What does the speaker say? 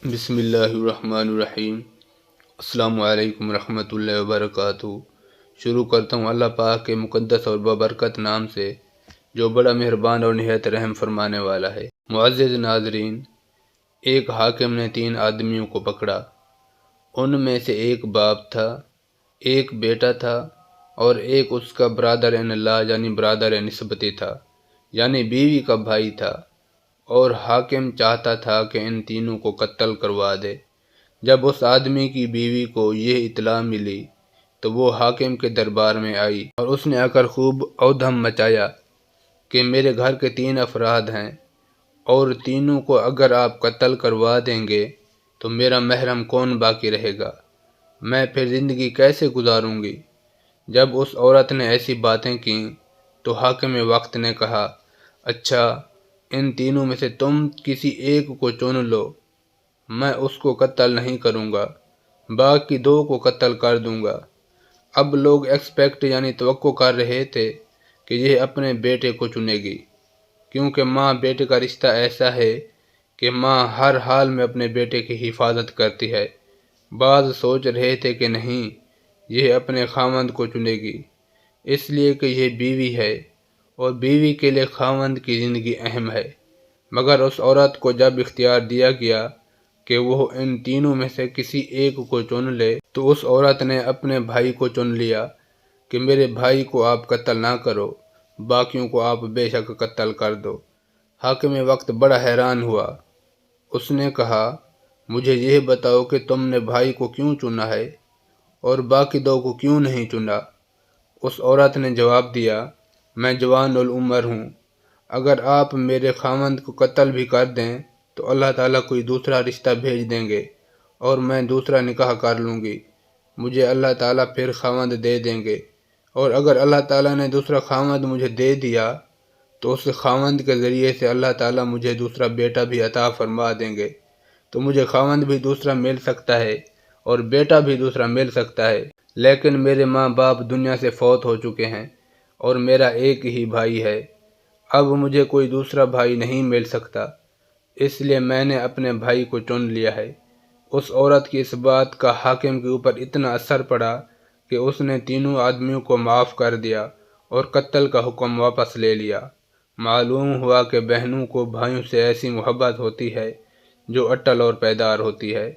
بسم اللہ الرحمن الرحیم۔ السلام علیکم ورحمۃ اللہ وبرکاتہ۔ شروع کرتا ہوں اللہ پاک کے مقدس اور بابرکت نام سے جو بڑا مہربان اور نہایت رحم فرمانے والا ہے۔ معزز ناظرین، ایک حاکم نے 3 آدمیوں کو پکڑا۔ ان میں سے ایک باپ تھا، ایک بیٹا تھا اور ایک اس کا برادر اللہ یعنی برادر نسبتی تھا، یعنی بیوی کا بھائی تھا، اور حاکم چاہتا تھا کہ ان تینوں کو قتل کروا دے۔ جب اس آدمی کی بیوی کو یہ اطلاع ملی تو وہ حاکم کے دربار میں آئی اور اس نے آ کر خوب اودھم مچایا کہ میرے گھر کے 3 افراد ہیں اور تینوں کو اگر آپ قتل کروا دیں گے تو میرا محرم کون باقی رہے گا؟ میں پھر زندگی کیسے گزاروں گی؟ جب اس عورت نے ایسی باتیں کیں تو حاکم وقت نے کہا، اچھا، ان تینوں میں سے تم کسی ایک کو چن لو، میں اس کو قتل نہیں کروں گا، باقی 2 کو قتل کر دوں گا۔ اب لوگ یعنی توقع کر رہے تھے کہ یہ اپنے بیٹے کو چنے گی، کیونکہ ماں بیٹے کا رشتہ ایسا ہے کہ ماں ہر حال میں اپنے بیٹے کی حفاظت کرتی ہے۔ بعض سوچ رہے تھے کہ نہیں، یہ اپنے خاوند کو چنے گی، اس لیے کہ یہ بیوی ہے اور بیوی کے لیے خاوند کی زندگی اہم ہے۔ مگر اس عورت کو جب اختیار دیا گیا کہ وہ ان تینوں میں سے کسی ایک کو چن لے تو اس عورت نے اپنے بھائی کو چن لیا کہ میرے بھائی کو آپ قتل نہ کرو، باقیوں کو آپ بے شک قتل کر دو۔ حاکم وقت بڑا حیران ہوا۔ اس نے کہا، مجھے یہ بتاؤ کہ تم نے بھائی کو کیوں چنا ہے اور باقی 2 کو کیوں نہیں چنا؟ اس عورت نے جواب دیا، میں جوان العمر ہوں، اگر آپ میرے خاوند کو قتل بھی کر دیں تو اللہ تعالیٰ کوئی دوسرا رشتہ بھیج دیں گے اور میں دوسرا نکاح کر لوں گی، مجھے اللہ تعالیٰ پھر خاوند دے دیں گے، اور اگر اللہ تعالیٰ نے دوسرا خاوند مجھے دے دیا تو اس خاوند کے ذریعے سے اللہ تعالیٰ مجھے دوسرا بیٹا بھی عطا فرما دیں گے، تو مجھے خاوند بھی دوسرا مل سکتا ہے اور بیٹا بھی دوسرا مل سکتا ہے۔ لیکن میرے ماں باپ دنیا سے فوت ہو چکے ہیں اور میرا ایک ہی بھائی ہے، اب مجھے کوئی دوسرا بھائی نہیں مل سکتا، اس لیے میں نے اپنے بھائی کو چن لیا ہے۔ اس عورت کی اس بات کا حاکم کے اوپر اتنا اثر پڑا کہ اس نے تینوں آدمیوں کو معاف کر دیا اور قتل کا حکم واپس لے لیا۔ معلوم ہوا کہ بہنوں کو بھائیوں سے ایسی محبت ہوتی ہے جو اٹل اور پائیدار ہوتی ہے۔